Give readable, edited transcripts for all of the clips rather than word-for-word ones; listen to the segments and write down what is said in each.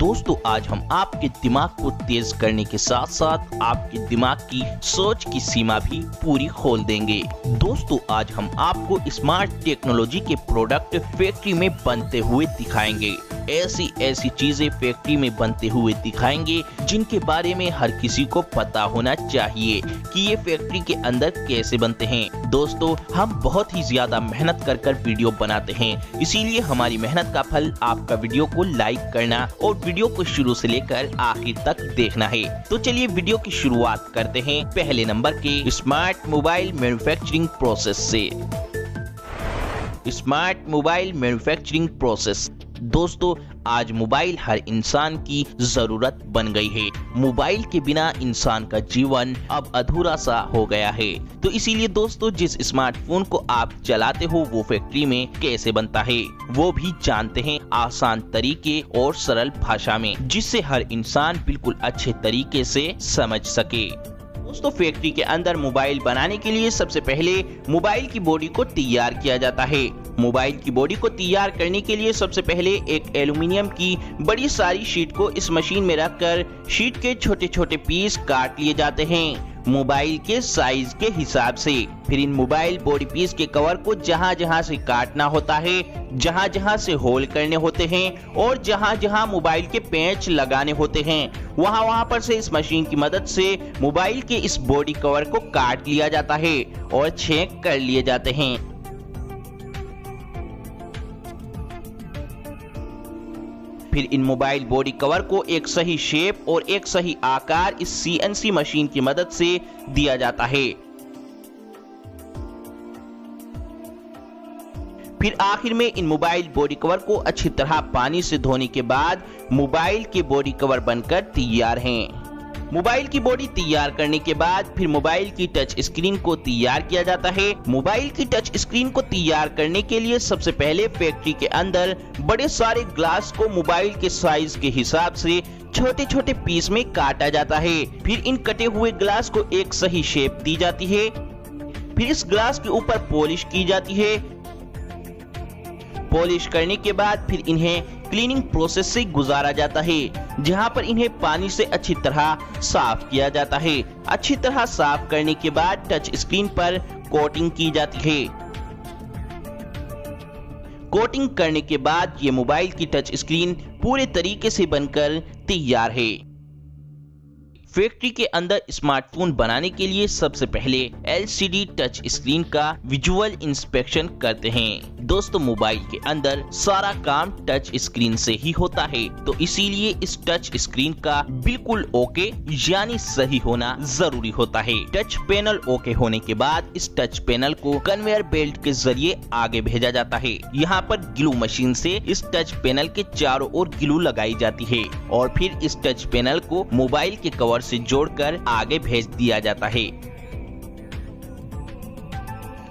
दोस्तों आज हम आपके दिमाग को तेज करने के साथ साथ आपके दिमाग की सोच की सीमा भी पूरी खोल देंगे। दोस्तों आज हम आपको स्मार्ट टेक्नोलॉजी के प्रोडक्ट फैक्ट्री में बनते हुए दिखाएंगे। ऐसी चीजें फैक्ट्री में बनते हुए दिखाएंगे जिनके बारे में हर किसी को पता होना चाहिए कि ये फैक्ट्री के अंदर कैसे बनते हैं। दोस्तों हम बहुत ही ज्यादा मेहनत कर वीडियो बनाते हैं, इसीलिए हमारी मेहनत का फल आपका वीडियो को लाइक करना और वीडियो को शुरू से लेकर आखिर तक देखना है। तो चलिए वीडियो की शुरुआत करते हैं पहले नंबर के स्मार्ट मोबाइल मैन्युफैक्चरिंग प्रोसेस से। Smart mobile manufacturing process. दोस्तों आज मोबाइल हर इंसान की जरूरत बन गई है। मोबाइल के बिना इंसान का जीवन अब अधूरा सा हो गया है। तो इसीलिए दोस्तों जिस स्मार्टफोन को आप चलाते हो वो फैक्ट्री में कैसे बनता है वो भी जानते हैं आसान तरीके और सरल भाषा में, जिससे हर इंसान बिल्कुल अच्छे तरीके से समझ सके। दोस्तों फैक्ट्री के अंदर मोबाइल बनाने के लिए सबसे पहले मोबाइल की बॉडी को तैयार किया जाता है। मोबाइल की बॉडी को तैयार करने के लिए सबसे पहले एक एल्युमिनियम की बड़ी सारी शीट को इस मशीन में रखकर शीट के छोटे छोटे पीस काट लिए जाते हैं मोबाइल के साइज के हिसाब से। फिर इन मोबाइल बॉडी पीस के कवर को जहां जहां से काटना होता है, जहां जहां से होल करने होते हैं और जहां जहां मोबाइल के पेंच लगाने होते हैं वहां पर से इस मशीन की मदद से मोबाइल के इस बॉडी कवर को काट लिया जाता है और छेद कर लिए जाते हैं। फिर इन मोबाइल बॉडी कवर को एक सही शेप और एक सही आकार इस CNC मशीन की मदद से दिया जाता है। फिर आखिर में इन मोबाइल बॉडी कवर को अच्छी तरह पानी से धोने के बाद मोबाइल के बॉडी कवर बनकर तैयार हैं। मोबाइल की बॉडी तैयार करने के बाद फिर मोबाइल की टच स्क्रीन को तैयार किया जाता है। मोबाइल की टच स्क्रीन को तैयार करने के लिए सबसे पहले फैक्ट्री के अंदर बड़े सारे ग्लास को मोबाइल के साइज के हिसाब से छोटे छोटे पीस में काटा जाता है। फिर इन कटे हुए ग्लास को एक सही शेप दी जाती है। फिर इस ग्लास के ऊपर पॉलिश की जाती है। पॉलिश करने के बाद फिर इन्हें क्लीनिंग प्रोसेस से गुजारा जाता है, जहां पर इन्हें पानी से अच्छी तरह साफ किया जाता है। अच्छी तरह साफ करने के बाद टच स्क्रीन पर कोटिंग की जाती है। कोटिंग करने के बाद ये मोबाइल की टच स्क्रीन पूरे तरीके से बनकर तैयार है। फैक्ट्री के अंदर स्मार्टफोन बनाने के लिए सबसे पहले LCD टच स्क्रीन का विजुअल इंस्पेक्शन करते हैं। दोस्तों मोबाइल के अंदर सारा काम टच स्क्रीन से ही होता है, तो इसीलिए इस टच स्क्रीन का बिल्कुल ओके यानी सही होना जरूरी होता है। टच पैनल ओके होने के बाद इस टच पैनल को कन्वेयर बेल्ट के जरिए आगे भेजा जाता है। यहाँ पर ग्लू मशीन से इस टच पैनल के चारों ओर ग्लू लगाई जाती है और फिर इस टच पैनल को मोबाइल के कवर से जोड़कर आगे भेज दिया जाता है।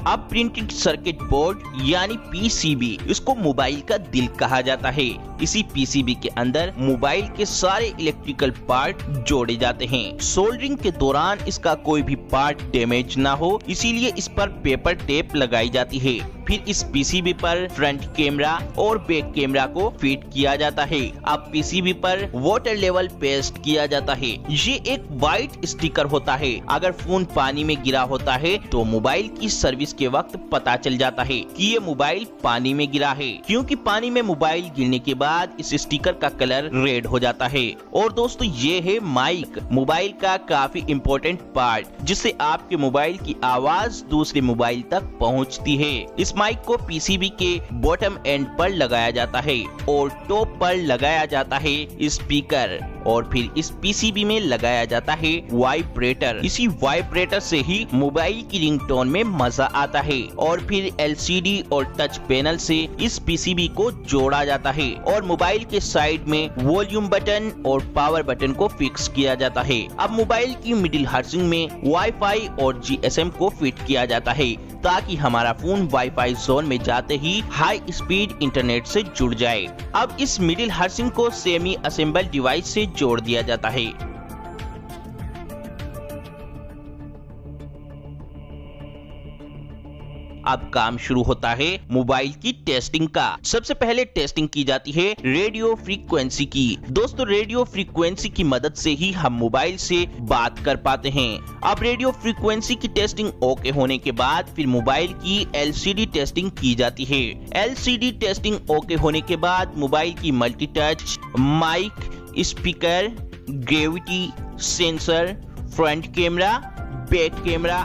अब प्रिंटेड सर्किट बोर्ड यानी PCB, इसको मोबाइल का दिल कहा जाता है। इसी PCB के अंदर मोबाइल के सारे इलेक्ट्रिकल पार्ट जोड़े जाते हैं। सोल्डरिंग के दौरान इसका कोई भी पार्ट डैमेज ना हो, इसीलिए इस पर पेपर टेप लगाई जाती है। फिर इस PCB पर फ्रंट कैमरा और बैक कैमरा को फिट किया जाता है। अब PCB पर वाटर लेवल पेस्ट किया जाता है। ये एक व्हाइट स्टिकर होता है। अगर फोन पानी में गिरा होता है तो मोबाइल की सर्विस के वक्त पता चल जाता है कि ये मोबाइल पानी में गिरा है, क्योंकि पानी में मोबाइल गिरने के बाद इस स्टिकर का कलर रेड हो जाता है। और दोस्तों ये है माइक, मोबाइल का काफी इम्पोर्टेंट पार्ट, जिससे आपके मोबाइल की आवाज दूसरे मोबाइल तक पहुंचती है। इस माइक को PCB के बॉटम एंड पर लगाया जाता है और टॉप पर लगाया जाता है स्पीकर और फिर इस PCB में लगाया जाता है वाइब्रेटर। इसी वाइब्रेटर से ही मोबाइल की रिंगटोन में मजा आता है। और फिर LCD और टच पैनल से इस PCB को जोड़ा जाता है और मोबाइल के साइड में वॉल्यूम बटन और पावर बटन को फिक्स किया जाता है। अब मोबाइल की मिडिल हाउसिंग में वाईफाई और GSM को फिट किया जाता है, ताकि हमारा फोन वाईफाई जोन में जाते ही हाई स्पीड इंटरनेट से जुड़ जाए। अब इस मिडिल हाउसिंग को सेमी असेंबल डिवाइस से जोड़ दिया जाता है। अब काम शुरू होता है मोबाइल की टेस्टिंग का। सबसे पहले टेस्टिंग की जाती है रेडियो फ्रीक्वेंसी की। दोस्तों रेडियो फ्रीक्वेंसी की मदद से ही हम मोबाइल से बात कर पाते हैं। अब रेडियो फ्रीक्वेंसी की टेस्टिंग ओके होने के बाद फिर मोबाइल की LCD टेस्टिंग की जाती है। LCD टेस्टिंग ओके होने के बाद मोबाइल की multi touch, mic, speaker, gravity sensor, front camera, back camera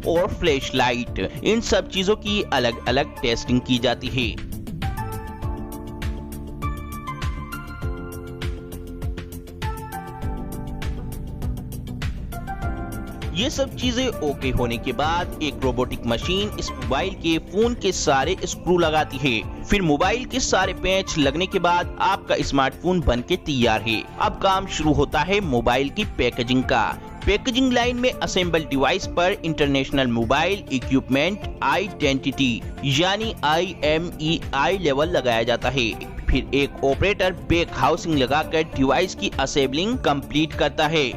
और फ्लैश लाइट, इन सब चीजों की अलग अलग टेस्टिंग की जाती है। ये सब चीजें ओके होने के बाद एक रोबोटिक मशीन इस मोबाइल के फोन के सारे स्क्रू लगाती है। फिर मोबाइल के सारे पेच लगने के बाद आपका स्मार्टफोन बनके तैयार है। अब काम शुरू होता है मोबाइल की पैकेजिंग का। पैकेजिंग लाइन में असेंबल डिवाइस पर इंटरनेशनल मोबाइल इक्विपमेंट आइडेंटिटी यानी IMEI लेवल लगाया जाता है। फिर एक ऑपरेटर बैक हाउसिंग लगाकर डिवाइस की असेंबलिंग कंप्लीट करता है।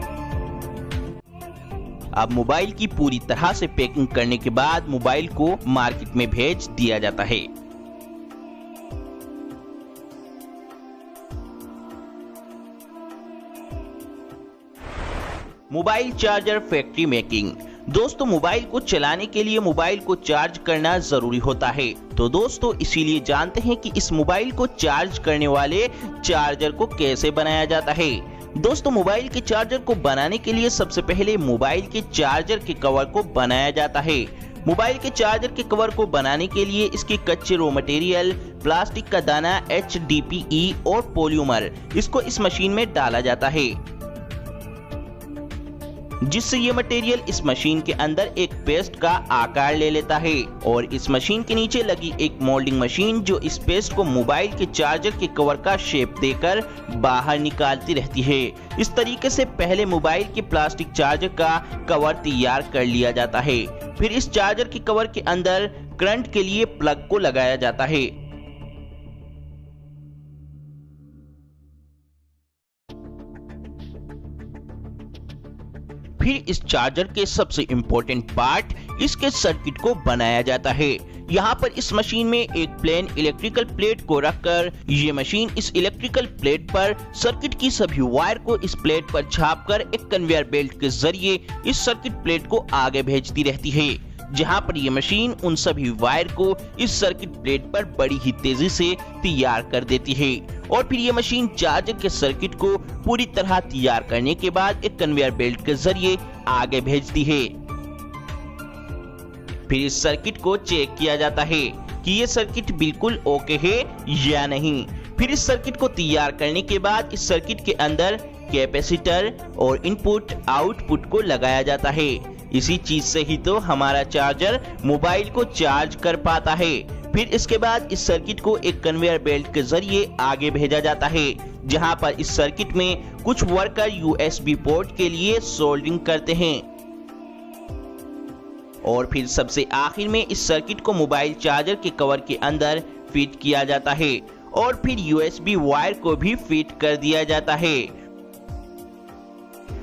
अब मोबाइल की पूरी तरह से पैकिंग करने के बाद मोबाइल को मार्केट में भेज दिया जाता है। Mobile charger factory making. दोस्तों मोबाइल को चलाने के लिए मोबाइल को चार्ज करना जरूरी होता है। तो दोस्तों इसीलिए जानते हैं कि इस मोबाइल को चार्ज करने वाले चार्जर को कैसे बनाया जाता है। दोस्तों मोबाइल के चार्जर को बनाने के लिए सबसे पहले मोबाइल के चार्जर के कवर को बनाया जाता है। मोबाइल के चार्जर के कवर को बनाने के लिए इसके कच्चे रॉ मटेरियल, प्लास्टिक का दाना, HDPE और पॉलीमर, इसको इस मशीन में डाला जाता है, जिससे ये मटेरियल इस मशीन के अंदर एक पेस्ट का आकार ले लेता है और इस मशीन के नीचे लगी एक मोल्डिंग मशीन जो इस पेस्ट को मोबाइल के चार्जर के कवर का शेप देकर बाहर निकालती रहती है। इस तरीके से पहले मोबाइल के प्लास्टिक चार्जर का कवर तैयार कर लिया जाता है। फिर इस चार्जर के कवर के अंदर करंट के लिए प्लग को लगाया जाता है। फिर इस चार्जर के सबसे इम्पोर्टेंट पार्ट इसके सर्किट को बनाया जाता है। यहाँ पर इस मशीन में एक प्लेन इलेक्ट्रिकल प्लेट को रखकर ये मशीन इस इलेक्ट्रिकल प्लेट पर सर्किट की सभी वायर को इस प्लेट पर छापकर एक कन्वेयर बेल्ट के जरिए इस सर्किट प्लेट को आगे भेजती रहती है, जहाँ पर ये मशीन उन सभी वायर को इस सर्किट प्लेट पर बड़ी ही तेजी से तैयार कर देती है। और फिर ये मशीन चार्जर के सर्किट को पूरी तरह तैयार करने के बाद एक कन्वेयर बेल्ट के जरिए आगे भेजती है। फिर इस सर्किट को चेक किया जाता है कि ये सर्किट बिल्कुल ओके है या नहीं। फिर इस सर्किट को तैयार करने के बाद इस सर्किट के अंदर कैपेसिटर और इनपुट आउटपुट को लगाया जाता है। इसी चीज से ही तो हमारा चार्जर मोबाइल को चार्ज कर पाता है। फिर इसके बाद इस सर्किट को एक कन्वेयर बेल्ट के जरिए आगे भेजा जाता है, जहां पर इस सर्किट में कुछ वर्कर USB पोर्ट के लिए सोल्डरिंग करते हैं। और फिर सबसे आखिर में इस सर्किट को मोबाइल चार्जर के कवर के अंदर फिट किया जाता है और फिर USB वायर को भी फिट कर दिया जाता है।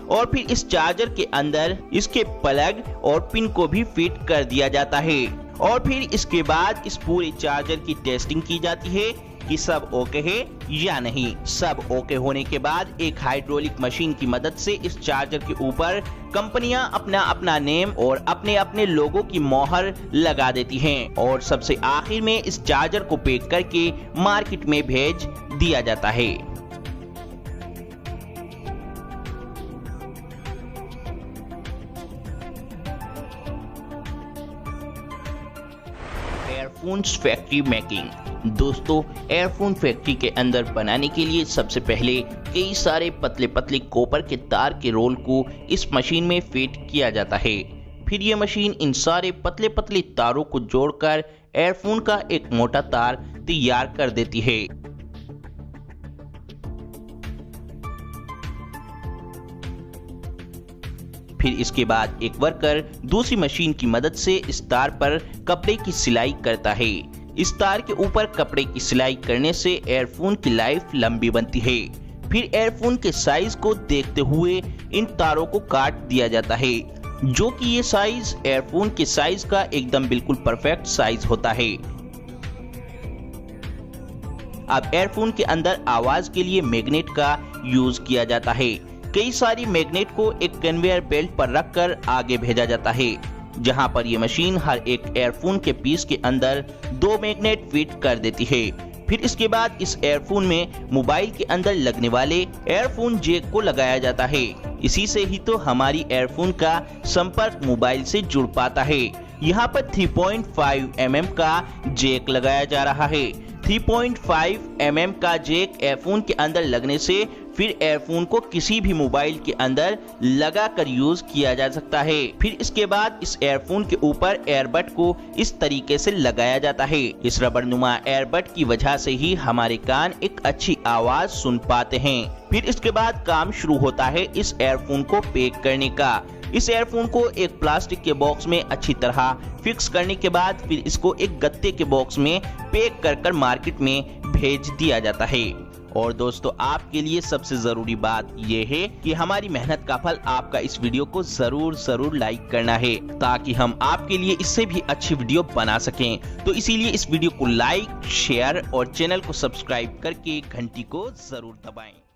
और फिर इस चार्जर के अंदर इसके प्लग और पिन को भी फिट कर दिया जाता है। और फिर इसके बाद इस पूरे चार्जर की टेस्टिंग की जाती है कि सब ओके है या नहीं। सब ओके होने के बाद एक हाइड्रोलिक मशीन की मदद से इस चार्जर के ऊपर कंपनियां अपना अपना नेम और अपने अपने लोगों की मोहर लगा देती हैं और सबसे आखिर में इस चार्जर को पैक करके मार्केट में भेज दिया जाता है। Earphones factory making. दोस्तों एयरफोन फैक्ट्री के अंदर बनाने के लिए सबसे पहले कई सारे पतले पतले कॉपर के तार के रोल को इस मशीन में फिट किया जाता है। फिर यह मशीन इन सारे पतले पतले तारों को जोड़कर एयरफोन का एक मोटा तार तैयार कर देती है। फिर इसके बाद एक वर्कर दूसरी मशीन की मदद से इस तार पर कपड़े की सिलाई करता है। इस तार के ऊपर कपड़े की सिलाई करने से एयरफोन की लाइफ लंबी बनती है। फिर एयरफोन के साइज को देखते हुए इन तारों को काट दिया जाता है। जो कि ये साइज एयरफोन के साइज का एकदम बिल्कुल परफेक्ट साइज होता है। अब एयरफोन के अंदर आवाज के लिए मैग्नेट का यूज किया जाता है। कई सारी मैग्नेट को एक कन्वेयर बेल्ट पर रखकर आगे भेजा जाता है, जहां पर ये मशीन हर एक एयरफोन के पीस के अंदर 2 मैग्नेट फिट कर देती है। फिर इसके बाद इस एयरफोन में मोबाइल के अंदर लगने वाले एयरफोन जैक को लगाया जाता है। इसी से ही तो हमारी एयरफोन का संपर्क मोबाइल से जुड़ पाता है। यहाँ पर 3.5 mm का जैक लगाया जा रहा है। 3.5 mm का जैक एयरफोन के अंदर लगने से फिर एयरफोन को किसी भी मोबाइल के अंदर लगाकर यूज किया जा सकता है। फिर इसके बाद इस एयरफोन के ऊपर एयरबड को इस तरीके से लगाया जाता है। इस रबड़नुमा एयरबड की वजह से ही हमारे कान एक अच्छी आवाज सुन पाते हैं। फिर इसके बाद काम शुरू होता है इस एयरफोन को पैक करने का। इस एयरफोन को एक प्लास्टिक के बॉक्स में अच्छी तरह फिक्स करने के बाद फिर इसको एक गत्ते के बॉक्स में पैक कर मार्केट में भेज दिया जाता है। और दोस्तों, आपके लिए सबसे जरूरी बात यह है कि हमारी मेहनत का फल आपका इस वीडियो को जरूर लाइक करना है, ताकि हम आपके लिए इससे भी अच्छी वीडियो बना सकें। तो इसीलिए इस वीडियो को लाइक, शेयर और चैनल को सब्सक्राइब करके घंटी को जरूर दबाएं।